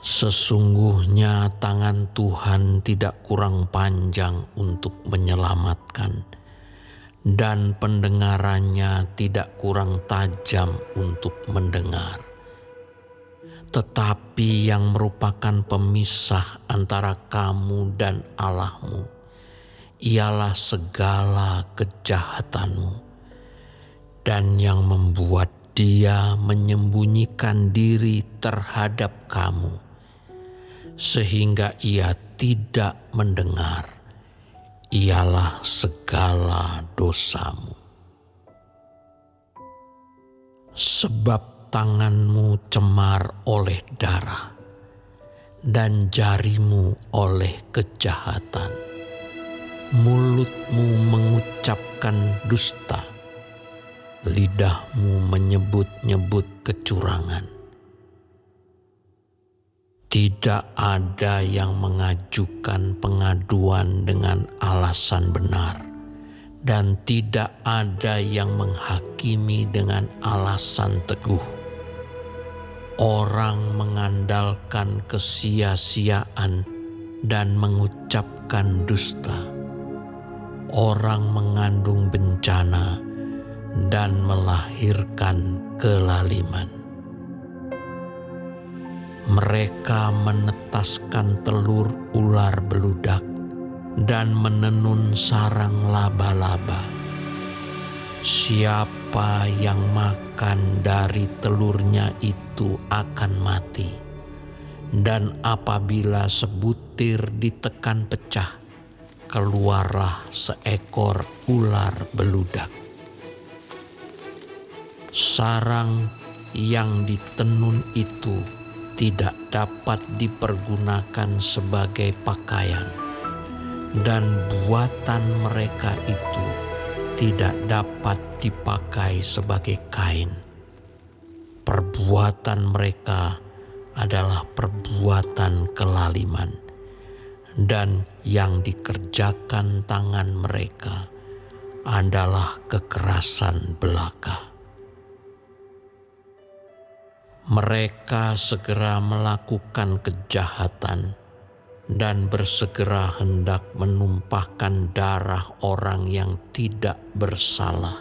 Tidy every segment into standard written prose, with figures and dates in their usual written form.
Sesungguhnya tangan Tuhan tidak kurang panjang untuk menyelamatkan, dan pendengarannya tidak kurang tajam untuk mendengar. Tetapi yang merupakan pemisah antara kamu dan Allahmu ialah segala kejahatanmu, dan yang membuat Dia menyembunyikan diri terhadap kamu, sehingga Ia tidak mendengar, ialah segala dosamu. Sebab tanganmu cemar oleh darah, dan jarimu oleh kejahatan. Mulutmu mengucapkan dusta, lidahmu menyebut-nyebut kecurangan. Tidak ada yang mengajukan pengaduan dengan alasan benar, dan tidak ada yang menghakimi dengan alasan teguh. Orang mengandalkan kesia-siaan dan mengucapkan dusta. Orang mengandung bencana dan melahirkan kelaliman. Mereka menetaskan telur ular beludak dan menenun sarang laba-laba. Siapa yang makan dari telurnya itu akan mati, dan apabila sebutir ditekan pecah, keluarlah seekor ular beludak. Sarang yang ditenun itu tidak dapat dipergunakan sebagai pakaian, dan buatan mereka itu tidak dapat dipakai sebagai kain. Perbuatan mereka adalah perbuatan kelaliman, dan yang dikerjakan tangan mereka adalah kekerasan belaka. Mereka segera melakukan kejahatan dan bersegera hendak menumpahkan darah orang yang tidak bersalah.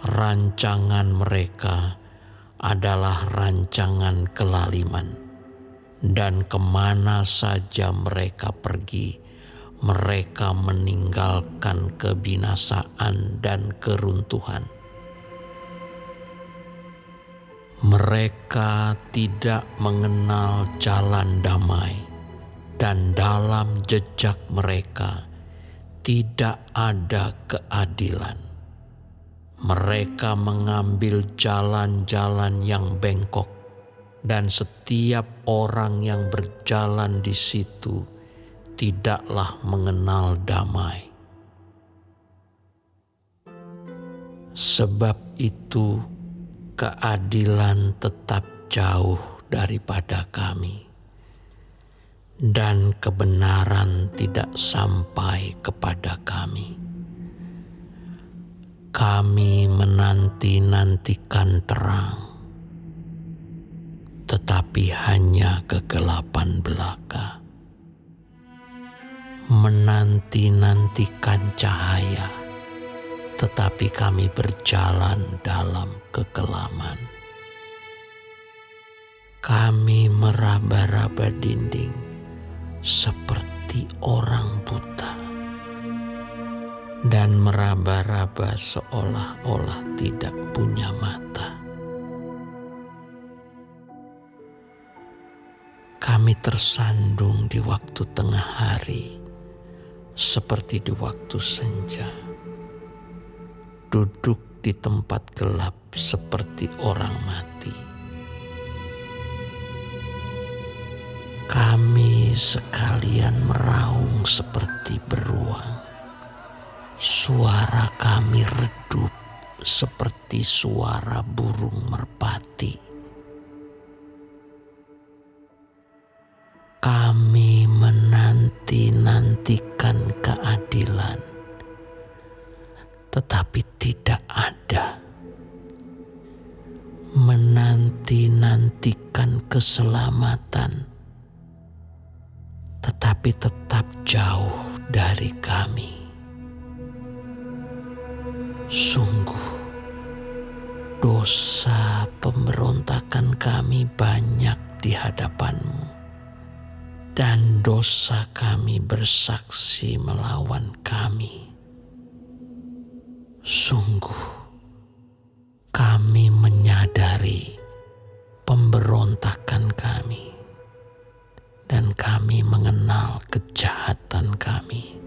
Rancangan mereka adalah rancangan kelaliman, dan kemana saja mereka pergi, mereka meninggalkan kebinasaan dan keruntuhan. Mereka tidak mengenal jalan damai, dan dalam jejak mereka tidak ada keadilan. Mereka mengambil jalan-jalan yang bengkok, dan setiap orang yang berjalan di situ tidaklah mengenal damai. Sebab itu, keadilan tetap jauh daripada kami, dan kebenaran tidak sampai kepada kami. Kami menanti-nantikan terang, tetapi hanya kegelapan belaka. Menanti-nantikan cahaya, tetapi kami berjalan dalam kekelaman. Kami meraba-raba dinding seperti orang buta, dan meraba-raba seolah-olah tidak punya mata. Kami tersandung di waktu tengah hari, seperti di waktu senja. Duduk di tempat gelap seperti orang mati. Kami sekalian meraung seperti beruang. Suara kami redup seperti suara burung merpati. Kami menanti-nantikan keadilan, tetapi tidak ada. Menanti-nantikan keselamatan, tetapi tetap jauh dari kami. Sungguh, dosa pemberontakan kami banyak di hadapan-Mu, dan dosa kami bersaksi melawan kami. Sungguh, kami menyadari pemberontakan kami, dan kami mengenal kejahatan kami.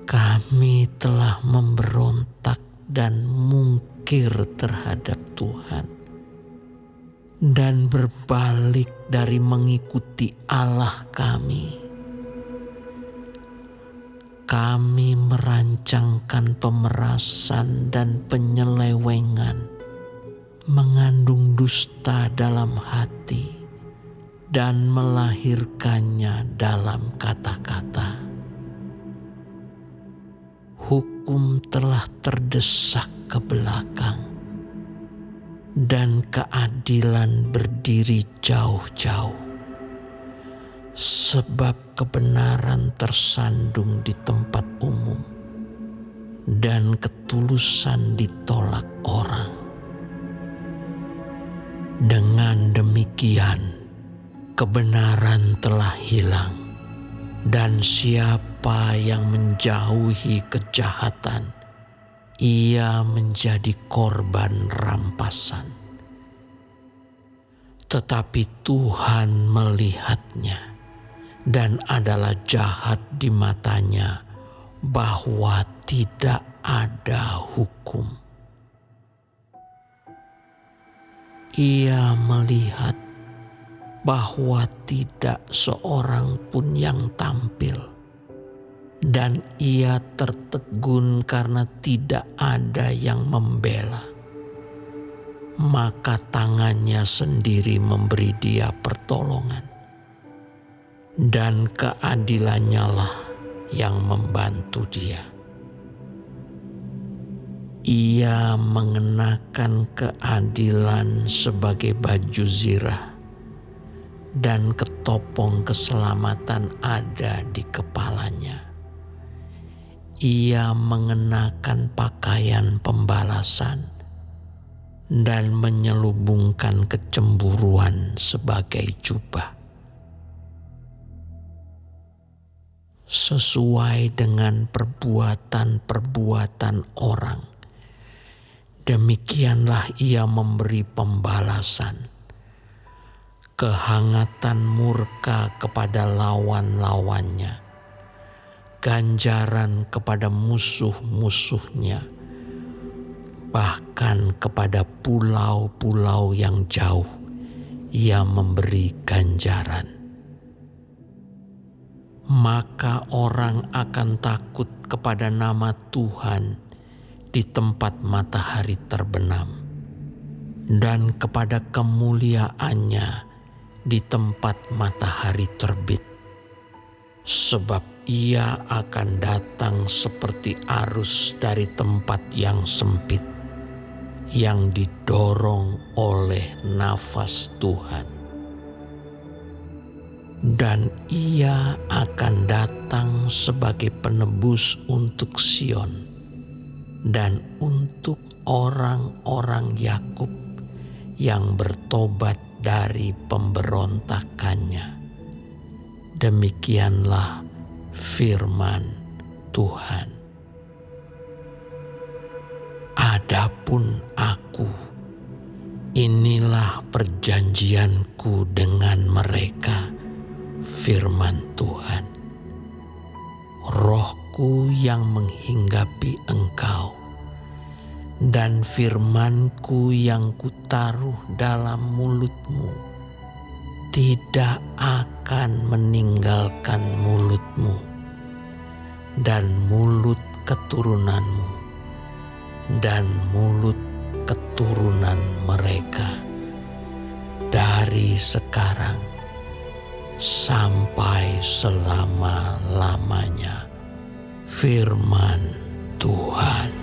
Kami telah memberontak dan mungkir terhadap Tuhan, dan berbalik dari mengikuti Allah kami. Kami merancangkan pemerasan dan penyelewengan, mengandung dusta dalam hati, dan melahirkannya dalam kata-kata. Hukum telah terdesak ke belakang, dan keadilan berdiri jauh-jauh, sebab kebenaran tersandung di tempat umum, dan ketulusan ditolak orang. Dengan demikian, kebenaran telah hilang, dan siapa yang menjauhi kejahatan, ia menjadi korban rampasan. Tetapi Tuhan melihatnya, dan adalah jahat di matanya bahwa tidak ada hukum. Ia melihat bahwa tidak seorang pun yang tampil, dan ia tertegun karena tidak ada yang membela. Maka tangannya sendiri memberi dia pertolongan, dan keadilannya lah yang membantu dia. Ia mengenakan keadilan sebagai baju zirah, dan ketopong keselamatan ada di kepalanya. Ia mengenakan pakaian pembalasan, dan menyelubungkan kecemburuan sebagai jubah. Sesuai dengan perbuatan-perbuatan orang, demikianlah ia memberi pembalasan. Kehangatan murka kepada lawan-lawannya, ganjaran kepada musuh-musuhnya, bahkan kepada pulau-pulau yang jauh ia memberi ganjaran. Maka orang akan takut kepada nama Tuhan di tempat matahari terbenam, dan kepada kemuliaannya di tempat matahari terbit. Sebab ia akan datang seperti arus dari tempat yang sempit, yang didorong oleh nafas Tuhan. Dan ia akan datang sebagai penebus untuk Sion, dan untuk orang-orang Yakub yang bertobat dari pemberontakannya. Demikianlah firman Tuhan. Adapun aku, inilah perjanjianku dengan mereka, firman Tuhan. Rohku yang menghinggapi engkau, dan firmanku yang kutaruh dalam mulutmu tidak akan meninggalkan mulutmu dan mulut keturunanmu dan mulut keturunan mereka dari sekarang sampai selama-lamanya, firman Tuhan.